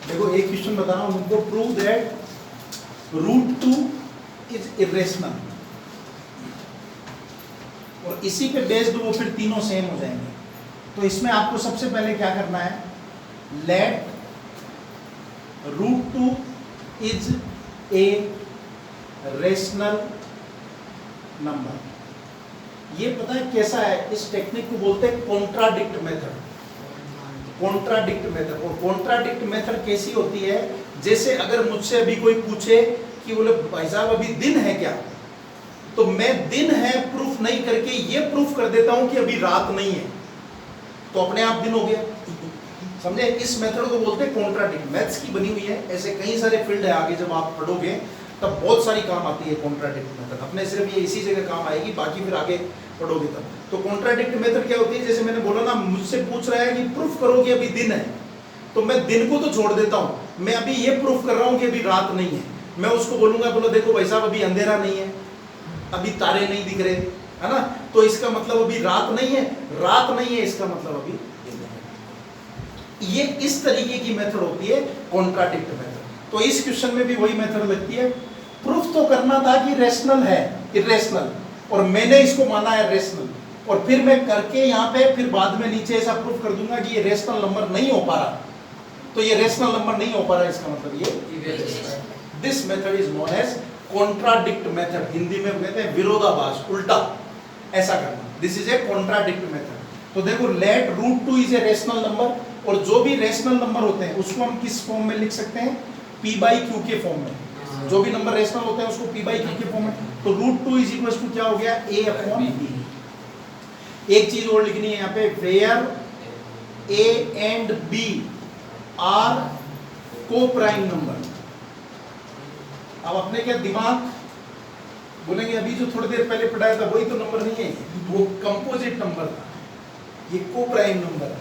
देखो एक क्वेश्चन बता रहा हूं तुमको, प्रूव दैट √2 इज इरेशनल, और इसी पे बेस्ड वो फिर तीनों सेम हो जाएंगे। तो इसमें आपको सबसे पहले क्या करना है, let √2 is a rational number. ये पता है कैसा है, इस टेक्निक को बोलते हैं कॉन्ट्राडिक्ट मेथड। कॉन्ट्राडिक्ट मेथड, और कॉन्ट्राडिक्ट मेथड कैसी होती है, जैसे अगर मुझसे अभी कोई पूछे कि बोले भाई साहब अभी दिन है क्या, तो मैं दिन है प्रूफ नहीं करके ये प्रूफ कर देता हूं कि अभी रात नहीं है, तो अपने आप दिन हो गया। समझे, इस मेथड को बोलते हैं कॉन्ट्राडिक्ट। मैथ्स की बनी हुई है, ऐसे कई सारे फील्ड है, आगे जब आप पढ़ोगे तब बहुत सारी काम आती है कॉन्ट्राडिक्ट मेथड। अपने सिर्फ ये इसी जगह काम आएगी, बाकी फिर आगे पढ़ोगे तब। तो कॉन्ट्राडिक्ट मेथड क्या होती है, जैसे मैंने बोला ना, मुझसे पूछ रहा है कि प्रूफ करो कि अभी दिन है, तो मैं दिन को तो छोड़ देता हूं, मैं अभी ये प्रूफ कर रहा हूं कि अभी रात नहीं है। मैं उसको बोलूंगा, बोलो देखो भाई साहब अभी अंधेरा नहीं है, अभी तारे नहीं दिख रहे, है ना, तो इसका मतलब अभी रात नहीं है, रात नहीं है इसका मतलब अभी दिन है। ये इस तरीके की मेथड होती है कॉन्ट्राडिक्ट मेथड। तो इस क्वेश्चन में भी वही मेथड लगती है, प्रूफ तो करना था कि रेशनल है इरेशनल, और मैंने इसको माना है रेशनल, और फिर मैं करके यहाँ पे फिर बाद में नीचे ऐसा प्रूफ कर दूंगा कि ये रेशनल नंबर नहीं हो पा रहा, तो ये रेशनल नंबर नहीं हो पा रहा, इसका मतलब ये this method is known as contradict method. Hindi में कहते हैं विरोधाभास, उल्टा ऐसा करना, this is a contradict method. तो देखो let √2 is a rational number, और जो भी रेशनल नंबर होते हैं उसको हम किस फॉर्म में लिख सकते हैं, p/q के फॉर्म में। जो भी नंबर रेशनल होते हैं उसको p/q के फॉर्म में, तो √2 इज इक्वल टू क्या हो गया, a/b। एक चीज और लिखनी है यहाँ पे, where a and b are coprime number. अब अपने क्या दिमाग बोलेंगे, अभी जो थोड़ी देर पहले पढ़ाया था वही तो नंबर नहीं है, वो कंपोजिट नंबर था, ये को प्राइम नंबर है।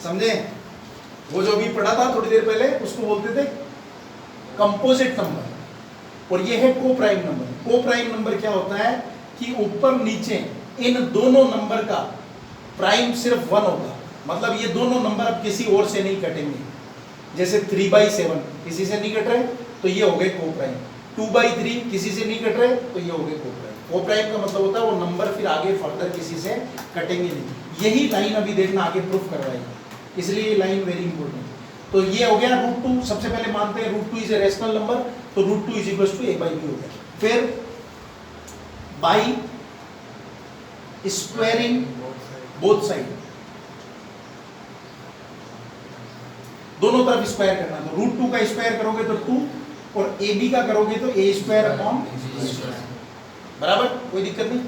समझे, वो जो भी पढ़ा था थोड़ी देर पहले उसको बोलते थे कंपोजिट नंबर, और ये है को प्राइम नंबर। को प्राइम नंबर क्या होता है कि ऊपर नीचे इन दोनों नंबर का प्राइम सिर्फ 1 होगा, मतलब ये दोनों नंबर अब किसी और से नहीं कटेंगे। जैसे 3/7 किसी से नहीं कट रहे, तो ये हो गए को प्राइम। 2/3 किसी से नहीं कट रहे, तो ये हो गए को प्राइम। को प्राइम का मतलब होता है वो नंबर फिर आगे फर्दर किसी से कटेंगे नहीं। यही लाइन अभी देखना आगे प्रूफ करवाएगी, इसलिए ये लाइन वेरी इंपॉर्टेंट। तो ये हो गया √2, सबसे पहले मानते हैं √2 इज ए रेशनल नंबर, तो √2 इज इक्वल टू a/b हो गया। फिर बाई स्क्वायरिंग बोथ साइड, दोनों तरफ स्क्वायर करना, तो √2 का स्क्वायर करोगे तो 2, और ab का करोगे तो a² बराबर, कोई दिक्कत नहीं।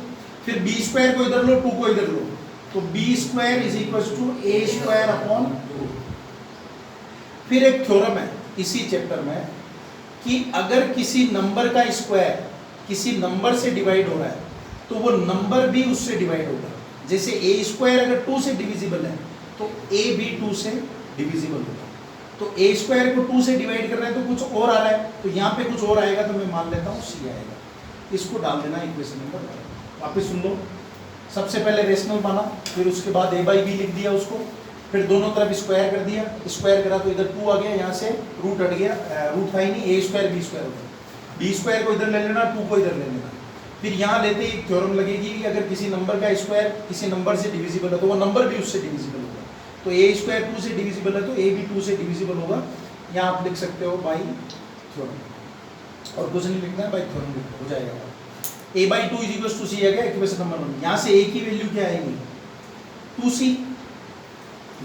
फिर b² को इधर लो, 2 को इधर लो, तो b² is equal to a²/2। फिर एक थ्योरम है इसी चैप्टर में कि अगर किसी नंबर का स्क्वायर किसी नंबर से डिवाइड हो रहा है, तो वो नंबर भी उससे डिवाइड होगा। जैसे a² अगर 2 से डिविजिबल है, तो a भी 2 से डिविजिबल होगा। तो a² को 2 से डिवाइड कर रहे हैं तो कुछ और आ रहा है, तो यहाँ पे कुछ और आएगा, तो मैं मान लेता हूँ c आएगा। इसको डाल देना इक्वेशन नंबर 1। वापस सुन लो, सबसे पहले रेशनल माना, फिर उसके बाद a/b लिख दिया उसको, फिर दोनों तरफ स्क्वायर कर दिया, स्क्वायर करा तो इधर 2 आ गया, यहाँ से रूट हट गया, रूट था ही नहीं, a² b² हो गया। b² को इधर ले लेना, 2 को इधर ले लेना। फिर यहाँ लेते ही थ्योरम लगेगी कि अगर किसी नंबर का स्क्वायर किसी नंबर से डिविजिबल है, तो वो नंबर भी उससे डिविजिबल होगा। तो a² 2 से डिविजिबल है, तो a भी 2 से डिविजिबल होगा। यहाँ आप लिख सकते हो बाई थ्योरम, और कुछ नहीं लिखना है, बाई थ्योरम लिखो, हो जाएगा। a/2 is equal to c आ गया इक्वेशन नंबर 1। यहाँ से a की वैल्यू क्या आएगी, 2c,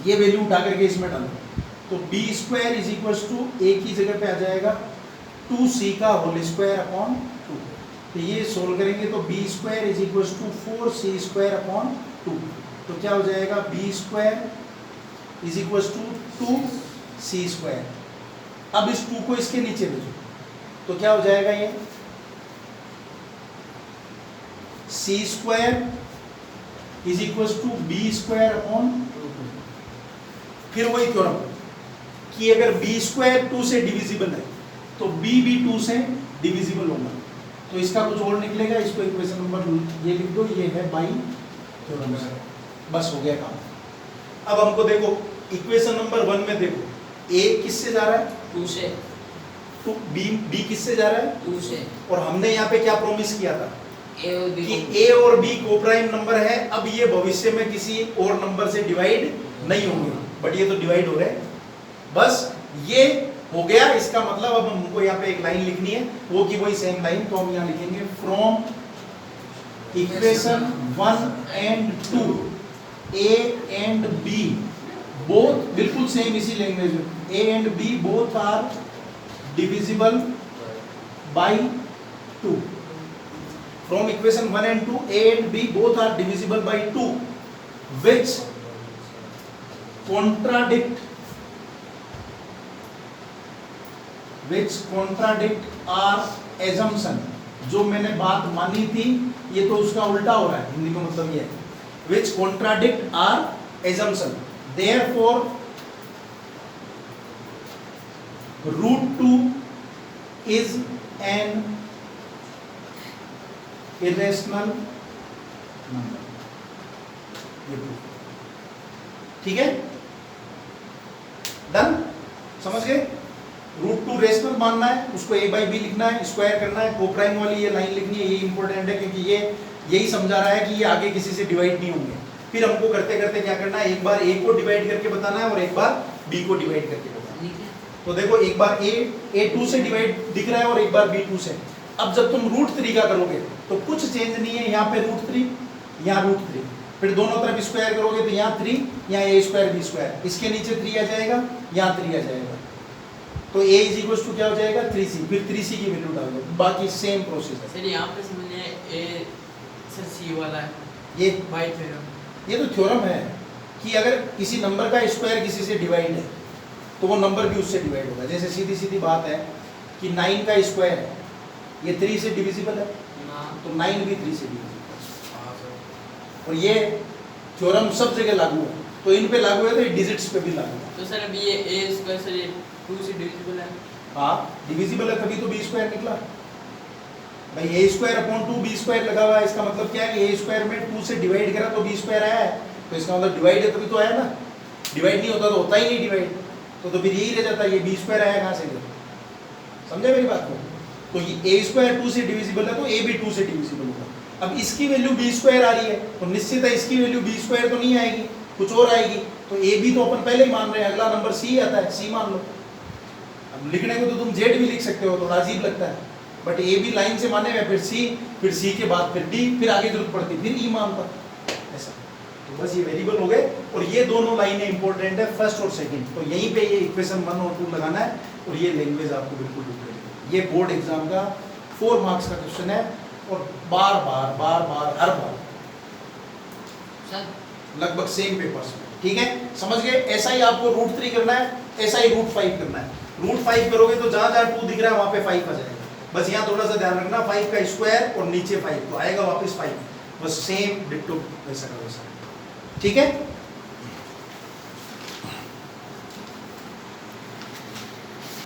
ये वैल्यू उठा करके इसमें डालो, तो b² is equal to a की जगह पे आ जाएगा 2c का होल स्क्वायर अपॉन 2। तो ये सोल्व करेंगे तो b² is equal to 4c² 2। तो क्या हो जाएगा, b² is equal to 2c²। अब इस 2 को इसके नीचे भेजो, तो क्या हो जाएगा, ये c² is equal to b²/2। फिर वही थ्योरम कि अगर b² 2 से डिविजिबल है, तो b भी 2 से डिविजिबल होगा, तो इसका कुछ और निकलेगा। इसको इक्वेशन नंबर ये लिख दो, ये है बाई थ्योरम। बस हो गया काम। अब हमको देखो इक्वेशन नंबर 1 में देखो a किससे जा रहा है? 2 से, तो b किससे जा रहा है? 2 से, और हमने यहाँ पे क्या प्रॉमिस किया था ए और बी कि a और b कोप्राइम नंबर है। अब ये भविष्य में किसी और नंबर से डिवाइड नहीं होंगे, बट ये तो डिवाइड हो रहे हैं। बस ये हो गया। इसका मतलब अब हमको यहाँ पे एक लाइन लिखनी है, वो की वही सेम लाइन, तो हम यहाँ लिखेंगे from equation 1 and 2 a and b both, बिल्कुल सेम इसी लैंग्वेज में, a and b both are divisible by 2। From equation 1 and 2 a and b both are divisible by 2 which contradict our assumption। जो मैंने बात मानी थी ये तो उसका उल्टा हो रहा है, हिंदी में मतलब ये है which contradict our assumption, therefore √2 is an irrational number। ये proof, ठीक है, डन, समझ गए? √2 रेशनल मानना है, उसको a बाई बी लिखना है, स्क्वायर करना है, कोप्राइम वाली ये लाइन लिखनी है। ये इंपॉर्टेंट है क्योंकि ये यही समझा रहा है कि ये आगे किसी से डिवाइड नहीं होंगे। फिर हमको करते करते क्या करना है, एक बार a को डिवाइड करके बताना है और एक बार b को डिवाइड करके बताना है। तो देखो एक बार a 2 से डिवाइड दिख रहा है और एक बार b 2 से। अब जब तुम √3 का करोगे तो कुछ चेंज नहीं है, यहाँ पे √3, यहाँ √3, फिर दोनों तरफ स्क्वायर करोगे तो यहाँ 3, यहाँ a स्क्वायर b स्क्वायर, इसके नीचे 3 आ जाएगा, यहाँ 3 आ जाएगा, तो a इज इक्वल टू क्या हो जाएगा 3c, फिर 3c की वैल्यू डाल दो, बाकी सेम प्रोसेस है। सर यहाँ पे समझिए ए सर सी वाला है, ये बाय थ्योरम, ये तो थ्योरम है कि अगर किसी नंबर का स्क्वायर किसी से डिवाइड है तो वो नंबर भी उससे डिवाइड होगा। जैसे सीधी सीधी बात है कि 9 का स्क्वायर है, ये 3 से डिविजिबल है, तो 9 भी 3 से डिविजिबल है। और ये थ्योरम सब जगह लागू है, तो इन पे लागू है तो ये डिजिट्स पे भी लागू है। तो सर अभी ये ए स्क्वायर सर ये 2 से डिविजिबल है। हाँ डिविजिबल है, तभी तो बी स्क्वायर निकला भाई। ए स्क्वायर अपॉन 2 बी स्क्वायर लगा हुआ है, इसका मतलब क्या है कि ए स्क्वायर में 2 से डिवाइड करा तो बी स्क्वायर आया है, तो इसका मतलब डिवाइड है तभी तो आया ना। डिवाइड नहीं होता तो होता ही नहीं डिवाइड, तो फिर यही रह जाता है, ये बी स्क्वायर आया कहाँ से? समझे मेरी बात को? तो ये ए स्क्वायर 2 से डिविजिबल है तो ए भी 2 से डिविजिबल होगा। अब इसकी वैल्यू बी स्क्वायर आ रही है तो निश्चित है इसकी वैल्यू बी स्क्वायर तो नहीं आएगी, कुछ और आएगी। तो ए बी तो अपन पहले ही मान रहे हैं, अगला नंबर सी आता है, सी मान लो। अब लिखने को तो तुम जेड भी लिख सकते हो, थोड़ा अजीब लगता है, बट ए बी लाइन से माने हुए, फिर सी के बाद फिर डी, फिर आगे जरूरत पड़ती फिर ई मानता, ऐसा। तो बस ये वेरिएबल हो गए और ये दोनों लाइनें इंपॉर्टेंट है, फर्स्ट और सेकंड। तो यहीं पे ये इक्वेशन 1 और 2 लगाना है और ये लैंग्वेज आपको बिल्कुल डिफरेंट। ये बोर्ड एग्जाम का 4 मार्क्स का क्वेश्चन है और बार बार हर बार लगभग सेम पेपर्स में, ठीक है, समझ गए? ऐसा ही आपको √3 करना है, ऐसा ही √5 करना है। √5 करोगे तो जहां जहां 2 दिख रहा है वहां पे 5 आ जाएगा। बस यहाँ थोड़ा सा ध्यान रखना, 5 का स्क्वायर और नीचे 5 तो आएगा वापस 5, बस सेम डिट्टो वैसा का वैसा, ठीक है।